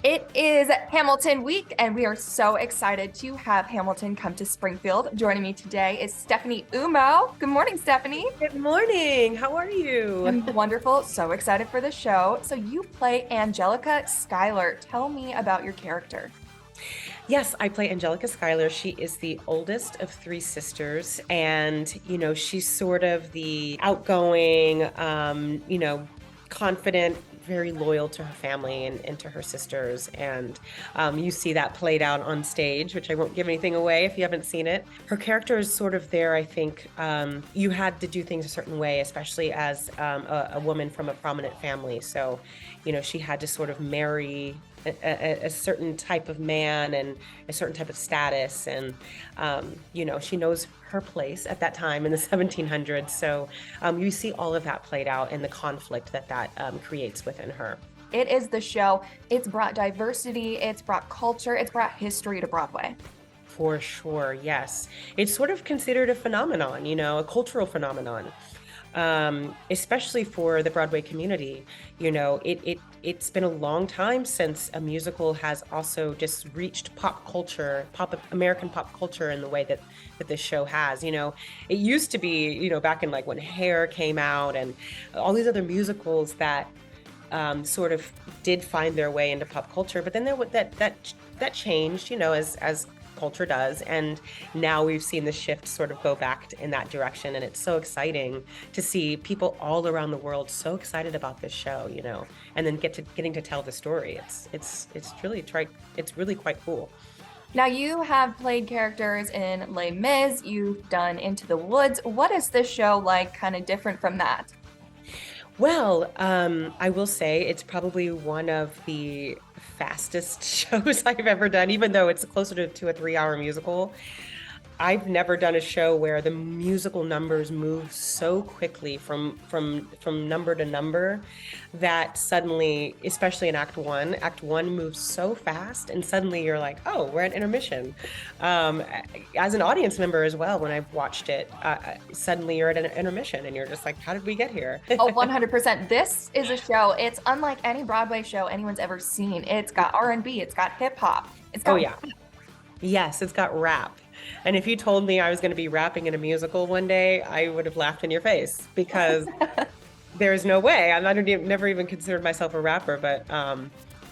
It is Hamilton week, and we are so excited to have Hamilton come to Springfield. Joining me today is Stephanie Umoh. Good morning, Stephanie. Good morning. How are you? I'm wonderful. So excited for the show. So you play Angelica Schuyler. Tell me about your character. Yes, I play Angelica Schuyler. She is the oldest of three sisters, and she's sort of the outgoing, confident, very loyal to her family and to her sisters. And you see that played out on stage, which I won't give anything away if you haven't seen it. Her character is sort of there, I think. You had to do things a certain way, especially as a woman from a prominent family. So, she had to sort of marry a certain type of man and a certain type of status. And, she knows her place at that time in the 1700s. So you see all of that played out in the conflict that creates within her. It is the show. It's brought diversity, it's brought culture, it's brought history to Broadway. For sure, yes. It's sort of considered a phenomenon, a cultural phenomenon. Especially for the Broadway community. It's been a long time since a musical has also just reached American pop culture in the way that this show has. It used to be, back in like when Hair came out and all these other musicals that sort of did find their way into pop culture, but then that changed, as culture does, and now we've seen the shift sort of go back in that direction, and it's so exciting to see people all around the world so excited about this show, and then getting to tell the story. It's really quite cool. Now, you have played characters in Les Mis, you've done Into the Woods. What is this show like, kind of different from that? Well, I will say it's probably one of the fastest shows I've ever done, even though it's closer to a 3-hour musical. I've never done a show where the musical numbers move so quickly from number to number that suddenly, especially in Act One moves so fast, and suddenly you're like, oh, we're at intermission. As an audience member as well, when I've watched it, suddenly you're at an intermission and you're just like, how did we get here? Oh, 100%. This is a show. It's unlike any Broadway show anyone's ever seen. It's got R&B, it's got hip hop, it's got Oh yeah. Yes, it's got rap. And if you told me I was going to be rapping in a musical one day, I would have laughed in your face because there's no way. Never even considered myself a rapper, but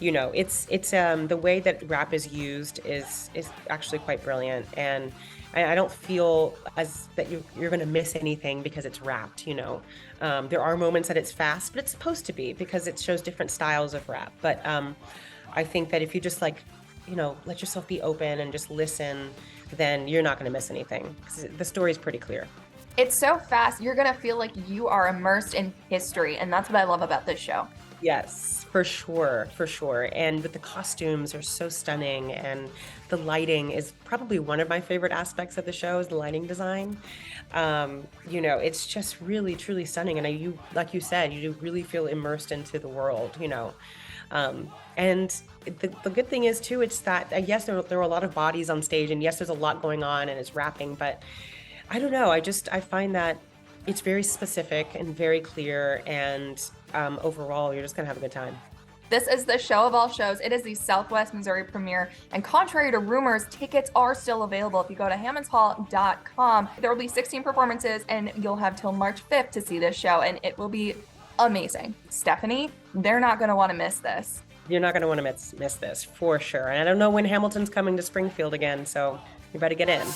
it's the way that rap is used is actually quite brilliant, and I don't feel as that you're going to miss anything because it's rapped. There are moments that it's fast, but it's supposed to be because it shows different styles of rap. But I think that if you just let yourself be open and just listen, then you're not going to miss anything because the story is pretty clear. It's so fast. You're going to feel like you are immersed in history. And that's what I love about this show. Yes, for sure, for sure. And the costumes are so stunning, and the lighting is probably one of my favorite aspects of the show is the lighting design. It's just really, truly stunning. And like you said, you do really feel immersed into the world, and the good thing is too, it's that yes, there are a lot of bodies on stage, and yes, there's a lot going on, and it's rapping. But I don't know. I find that it's very specific and very clear, and overall, you're just gonna have a good time. This is the show of all shows. It is the Southwest Missouri premiere, and contrary to rumors, tickets are still available. If you go to hammondshall.com, there will be 16 performances, and you'll have till March 5th to see this show, and it will be amazing. Stephanie, they're not going to want to miss this. You're not going to want to miss this for sure. And I don't know when Hamilton's coming to Springfield again, so you better get in.